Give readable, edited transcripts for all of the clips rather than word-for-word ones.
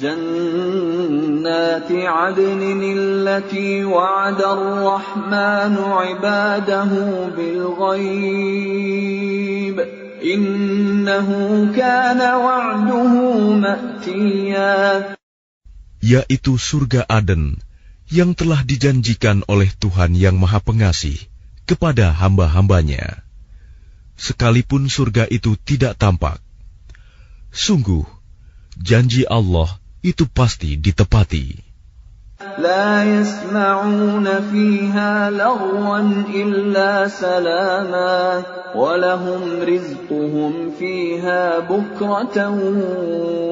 جنات عدن التي وعد الرحمن عباده بالغيب إنه كان وعده مأتيا. Yaitu surga Aden yang telah dijanjikan oleh Tuhan yang Maha Pengasih kepada hamba-hambanya. Sekalipun surga itu tidak tampak, sungguh janji Allah itu pasti ditepati. لا يسمعون فيها لغوا إلا سلاما ولهم رزقهم فيها بكرة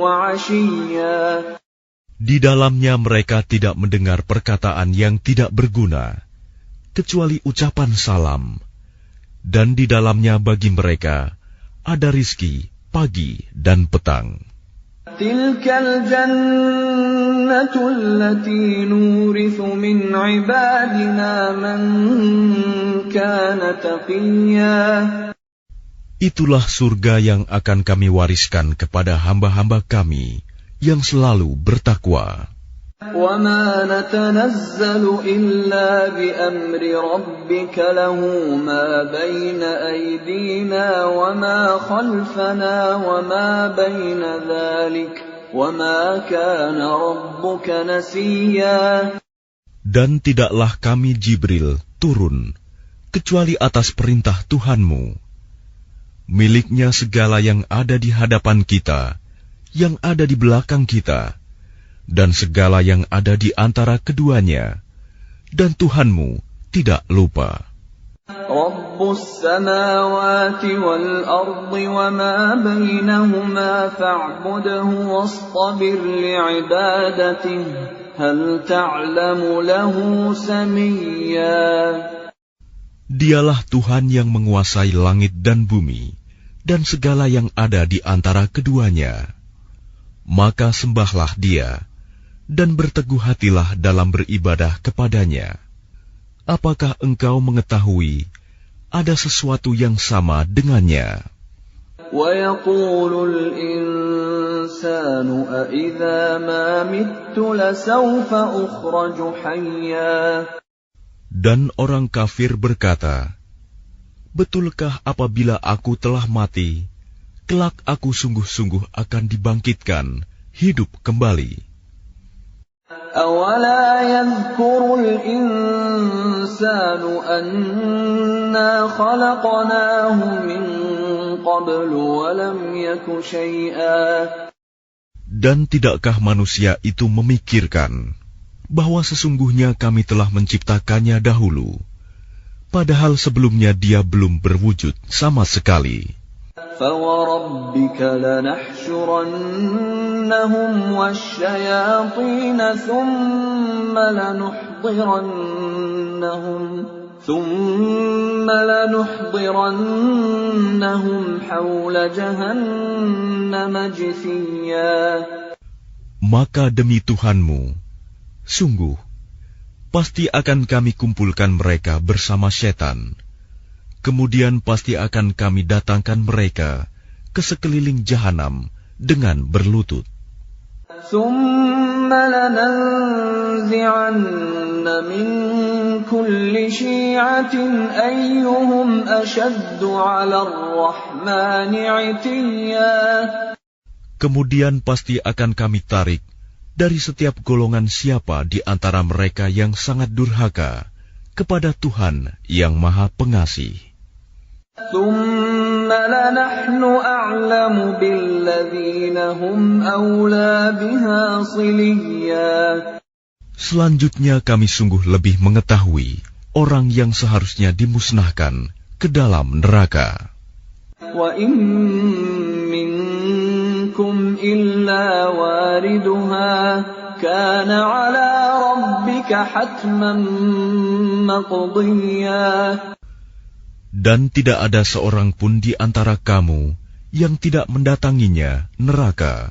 وعشيا. Di dalamnya mereka tidak mendengar perkataan yang tidak berguna, kecuali ucapan salam. Dan di dalamnya bagi mereka ada rizki pagi dan petang. تلك الجنة التي نورث من عبادنا من كان تقيا. Itulah surga yang akan kami wariskan kepada hamba-hamba kami yang selalu bertakwa. وَمَا نَتَنَزَّلُ إِلَّا بِأَمْرِ رَبِّكَ لَهُ مَا بَيْنَ أَيْدِينَا وَمَا خَلْفَنَا وَمَا بَيْنَ ذَلِكَ وَمَا كَانَ رَبُّكَ نَسِيًّا. Dan tidaklah kami Jibril turun kecuali atas perintah Tuhanmu. Miliknya segala yang ada di hadapan kita, yang ada di belakang kita, dan segala yang ada di antara keduanya, dan Tuhanmu tidak lupa. Rabbus samawati wal ardi wa ma bainahuma fa'budhu wastabir li'ibadatihi hal ta'lamu lahu samiyya. Dialah Tuhan yang menguasai langit dan bumi dan segala yang ada di antara keduanya. Maka sembahlah Dia dan berteguh hatilah dalam beribadah kepadanya. Apakah engkau mengetahui ada sesuatu yang sama dengannya? وَيَقُولُ الْإِنسَانُ أَإِذَا مَا مِتُّ لَسَوْفَ أُخْرَجُ حَيًّا. Dan orang kafir berkata, betulkah apabila aku telah mati, kelak aku sungguh-sungguh akan dibangkitkan, hidup kembali. أَوَلَا يَذْكُرُ الْإِنسَانُ أَنَّا خَلَقْنَاهُ مِنْ قَبْلُ وَلَمْ يَكُ شَيْئًا. Dan tidakkah manusia itu memikirkan bahwa sesungguhnya kami telah menciptakannya dahulu, padahal sebelumnya dia belum berwujud sama sekali. فَوَرَبِّكَ لَنَحْشُرَنَّهُمْ وَالشَّيَاطِينَ ثُمَّ لَنُحْضِرَنَّهُمْ حَوْلَ جَهَنَّمَ جِثِيًّا. Maka demi Tuhanmu, sungguh, pasti akan kami kumpulkan mereka bersama setan. Kemudian pasti akan kami datangkan mereka ke sekeliling jahanam dengan berlutut. ثُمَّ لَنَنزِعَنَّ مِنْ كُلِّ شِيعَةٍ أَيُّهُمْ أَشَدُّ عَلَى الرَّحْمَنِ عِتِيًّا. Kemudian pasti akan kami tarik dari setiap golongan siapa di antara mereka yang sangat durhaka kepada Tuhan yang Maha Pengasih. ثُمَّ لَنَحْنُ أَعْلَمُ بِالَّذِينَ هُمْ أَوْلَى بِهَا صِلِيًّا. Selanjutnya kami sungguh lebih mengetahui orang yang seharusnya dimusnahkan ke dalam neraka. وَإِن مِّنكُمْ إِلَّا وَارِدُهَا كَانَ عَلَى رَبِّكَ حَتْمًا مَّقْضِيًّا. Dan tidak ada seorang pun di antara kamu yang tidak mendatanginya neraka.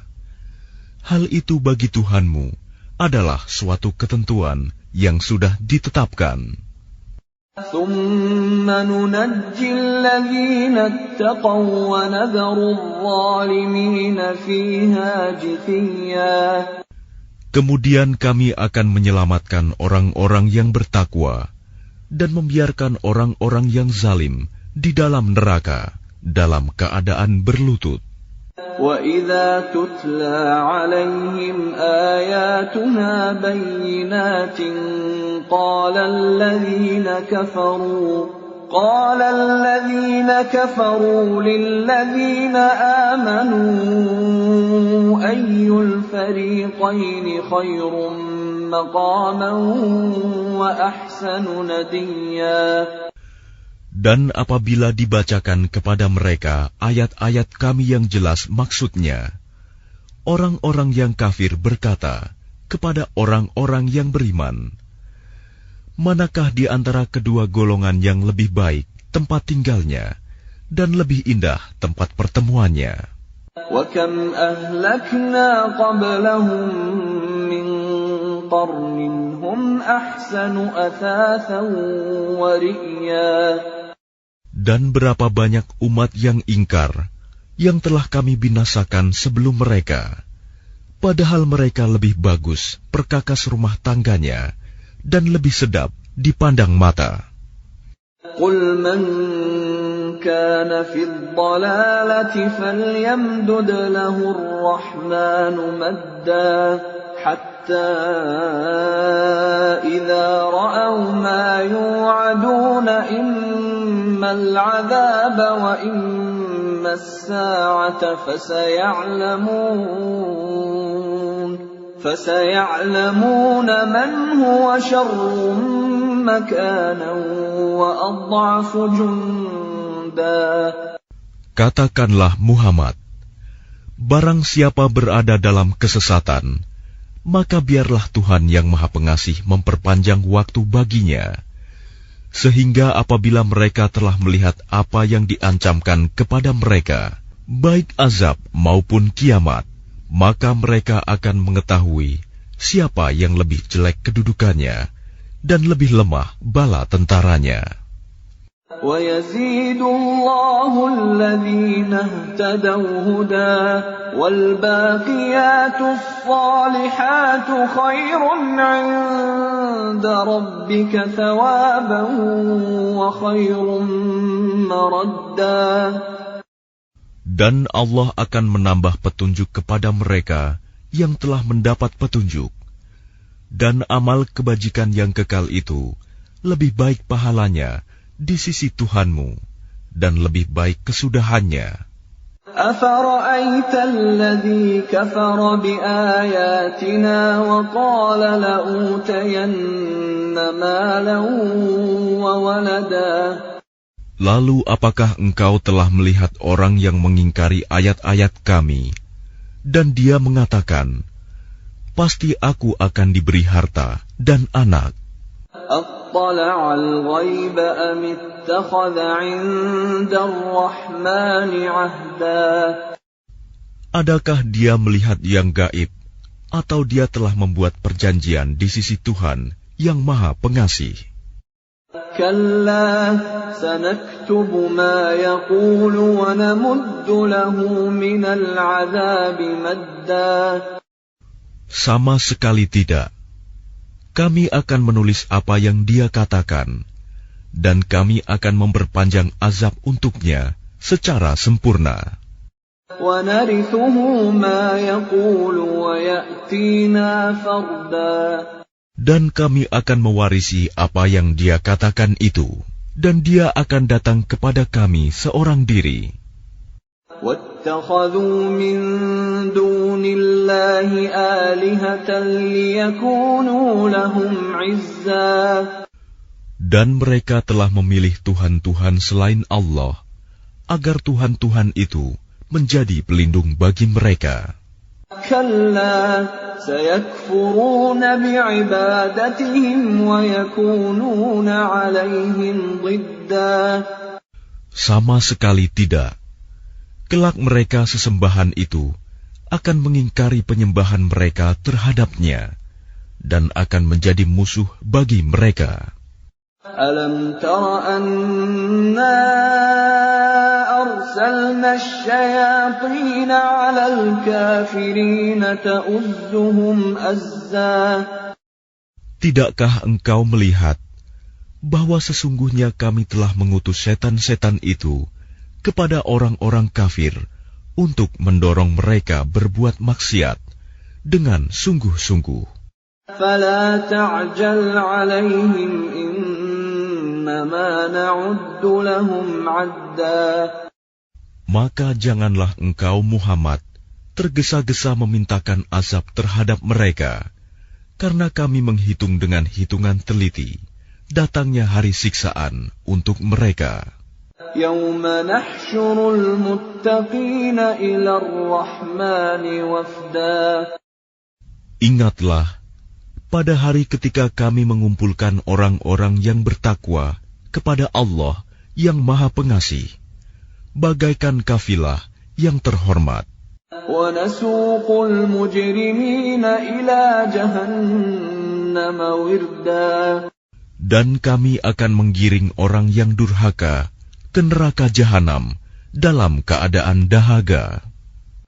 Hal itu bagi Tuhanmu adalah suatu ketentuan yang sudah ditetapkan. ثُمَّ نُنَجِّي الَّذِينَ اتَّقَوْا وَّنَذَرُ الظَّالِمِينَ فِيهَا جِثِيًّا. Kemudian kami akan menyelamatkan orang-orang yang bertakwa dan membiarkan orang-orang yang zalim di dalam neraka dalam keadaan berlutut. وَإِذَا تُتْلَى عَلَيْهِمْ آيَاتُنَا بَيِّنَاتٍ قَالَ الَّذِينَ كَفَرُوا لِلَّذِينَ آمَنُوا أَيُّ الْفَرِيقَيْنِ خَيْرٌ مَّقَامًا وَأَحْسَنُ نَدِيًّا. Dan apabila dibacakan kepada mereka ayat-ayat kami yang jelas maksudnya, orang-orang yang kafir berkata kepada orang-orang yang beriman, manakah di antara kedua golongan yang lebih baik tempat tinggalnya dan lebih indah tempat pertemuannya? وَكَمْ أَهْلَكْنَا قَبْلَهُم مِّن قَرْنٍ هُمْ أَحْسَنُ أَثَاثًا وَرِئْيًا. Dan berapa banyak umat yang ingkar yang telah kami binasakan sebelum mereka, padahal mereka lebih bagus perkakas rumah tangganya dan lebih sedap dipandang mata. قُلْ مَنْ كَانَ فِي الضَّلَالَةِ فَلْيَمْدُدْ لَهُ الرَّحْمَنُ مَدًّا حَتَّى إِذَا رَأَوْا مَا يُوعَدُونَ إِمَّا الْعَذَابَ وَإِمَّا السَّاعَةَ فَسَيَعْلَمُونَ مَنْ هُوَ شَرٌّ مَكَانًا وَأَضْعَفُ جُنْدًا. Katakanlah Muhammad, barang siapa berada dalam kesesatan, maka biarlah Tuhan yang Maha Pengasih memperpanjang waktu baginya, sehingga apabila mereka telah melihat apa yang diancamkan kepada mereka, baik azab maupun kiamat, maka mereka akan mengetahui siapa yang lebih jelek kedudukannya dan lebih lemah bala tentaranya. وَيَزِيدُ اللَّهُ الَّذِينَ اهْتَدَوْا هُدًى وَالْبَاقِيَاتُ الصَّالِحَاتُ خَيْرٌ عِندَ رَبِّكَ ثَوَابًا وَخَيْرٌ مَّرَدًّا. Dan Allah akan menambah petunjuk kepada mereka yang telah mendapat petunjuk, dan amal kebajikan yang kekal itu lebih baik pahalanya di sisi Tuhanmu dan lebih baik kesudahannya. أَفَرَأَيْتَ الَّذِي كَفَرَ بِآيَاتِنَا وَقَالَ لَأُوتَيَنَّ مَالًا وَوَلَدًا. Lalu apakah engkau telah melihat orang yang mengingkari ayat-ayat kami, dan dia mengatakan, pasti aku akan diberi harta dan anak. أَطَّلَعَ الْغَيْبَ أَمِ اتَّخَذَ عِندَ الرَّحْمَنِ عَهْدًا. Adakah dia melihat yang gaib, atau dia telah membuat perjanjian di sisi Tuhan yang Maha Pengasih? كَلَّا سَنَكْتُبُ مَا يَقُولُ وَنَمُدُّ لَهُ مِنَ الْعَذَابِ مَدًّا. Sama sekali tidak. Kami akan menulis apa yang dia katakan, dan kami akan memperpanjang azab untuknya secara sempurna. وَنَرِثُهُ مَا يَقُولُ وَيَأْتِينَا فَرْدًا. Dan kami akan mewarisi apa yang dia katakan itu, dan dia akan datang kepada kami seorang diri. وَاتَّخَذُوا مِن دُونِ اللَّهِ آلِهَةً لِيَكُونُوا لَهُمْ عِزًّا. Dan mereka telah memilih Tuhan-Tuhan selain Allah, agar Tuhan-Tuhan itu menjadi pelindung bagi mereka. كَلَّا سَيَكْفُرُونَ بِعِبَادَتِهِمْ وَيَكُونُونَ عَلَيْهِمْ ضِدًّا. Sama sekali tidak. Kelak mereka sesembahan itu akan mengingkari penyembahan mereka terhadapnya dan akan menjadi musuh bagi mereka. أَلَمْ تَرَ أَنَّا أَرْسَلْنَا وَأَرْسَلْنَا الشَّيَاطِينَ عَلَى الْكَافِرِينَ تَؤُزُّهُمْ أَزًّا. Tidakkah engkau melihat bahwa sesungguhnya kami telah mengutus setan-setan itu kepada orang-orang kafir untuk mendorong mereka berbuat maksiat dengan sungguh-sungguh. فَلَا تَعْجَلْ عَلَيْهِمْ إِنَّمَا نَعُدُّ لَهُمْ عَدًّا. Maka janganlah engkau Muhammad tergesa-gesa memintakan azab terhadap mereka, karena kami menghitung dengan hitungan teliti datangnya hari siksaan untuk mereka. يَوْمَ نَحْشُرُ الْمُتَّقِينَ إِلَى الرَّحْمَنِ وَفْدًا. Ingatlah, pada hari ketika kami mengumpulkan orang-orang yang bertakwa kepada Allah yang Maha Pengasih, bagaikan kafilah yang terhormat. وَنَسُوقُ الْمُجْرِمِينَ إِلَى جَهَنَّمَ وِرْدًا. Dan kami akan menggiring orang yang durhaka ke neraka jahanam dalam keadaan dahaga.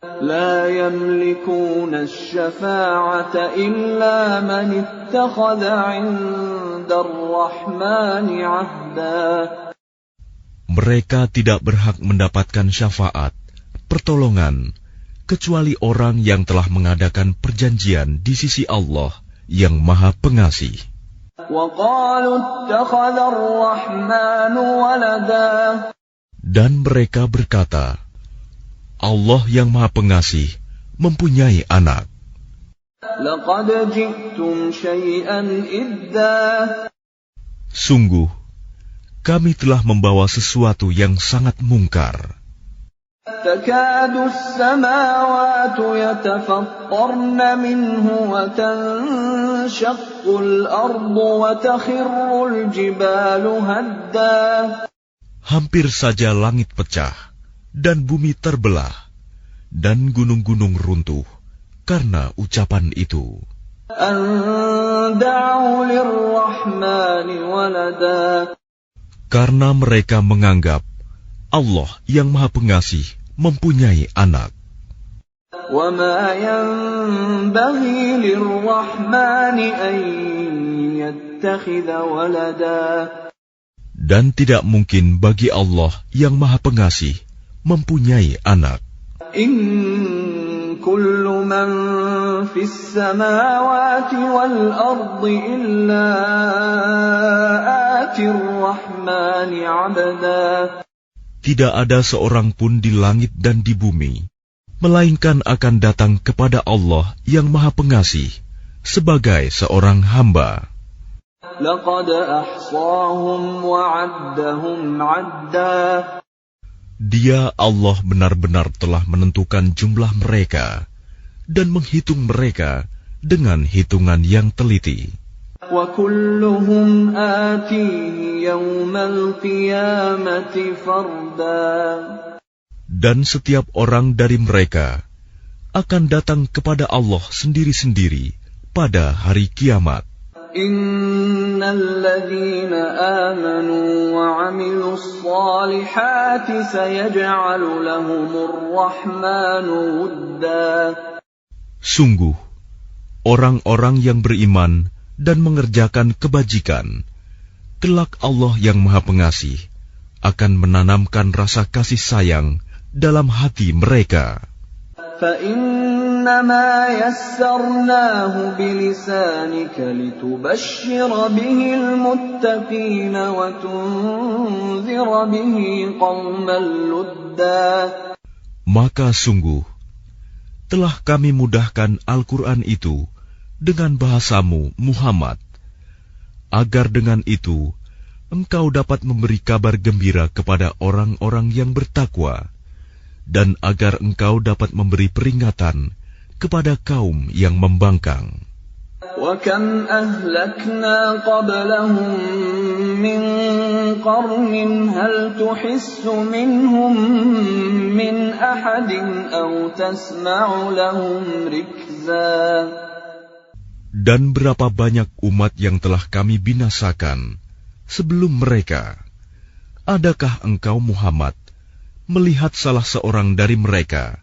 لا يملكون الشفاعة إلا من اتخذ عند الرحمن عهدا. Mereka tidak berhak mendapatkan syafaat, pertolongan, kecuali orang yang telah mengadakan perjanjian di sisi Allah yang Maha Pengasih. وقالوا اتخذ الرحمن ولدا. Dan mereka berkata, Allah yang Maha Pengasih mempunyai anak. لقد جئتم شيئا إدا. Sungguh, kami telah membawa sesuatu yang sangat mungkar. تكاد السماوات يتفطرن منه وتنشق الأرض وتخر الجبال هدا. Hampir saja langit pecah dan bumi terbelah dan gunung-gunung runtuh karena ucapan itu. أن دعوا للرحمن ولدا. Karena mereka menganggap Allah yang Maha Pengasih mempunyai anak. وما ينبغي للرحمن أن يتخذ ولدا. Dan tidak mungkin bagi Allah yang Maha Pengasih mempunyai anak. إن كل من في السماوات والأرض إلا آتي الرحمن عبدا. Tidak ada seorang pun di langit dan di bumi, melainkan akan datang kepada Allah yang Maha Pengasih sebagai seorang hamba. لقد أحصاهم وعدهم عدا. Dia Allah benar-benar telah menentukan jumlah mereka dan menghitung mereka dengan hitungan yang teliti. وكلهم آتيه يوم القيامة فردا. Dan setiap orang dari mereka akan datang kepada Allah sendiri-sendiri pada hari kiamat. إن الذين آمنوا وعملوا الصالحات سيجعل لهم الرحمن ودا. Sungguh, orang-orang yang beriman dan mengerjakan kebajikan, kelak Allah yang Maha Pengasih akan menanamkan rasa kasih sayang dalam hati mereka. فإنما يسرناه بلسانك لتبشر به المتقين وتنذر به قوما لدا. Maka sungguh, telah kami mudahkan Al-Quran itu dengan bahasamu, Muhammad, agar dengan itu engkau dapat memberi kabar gembira kepada orang-orang yang bertakwa, dan agar engkau dapat memberi peringatan kepada kaum yang membangkang. وَكَمْ أَهْلَكْنَا قَبْلَهُمْ مِنْ قَرْنٍ هَلْ تُحِسُّ مِنْهُمْ مِنْ أَحَدٍ أَوْ تَسْمَعُ لَهُمْ رِكْزًا. Dan berapa banyak umat yang telah kami binasakan sebelum mereka. Adakah engkau Muhammad melihat salah seorang dari mereka,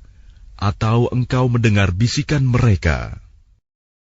atau engkau mendengar bisikan mereka.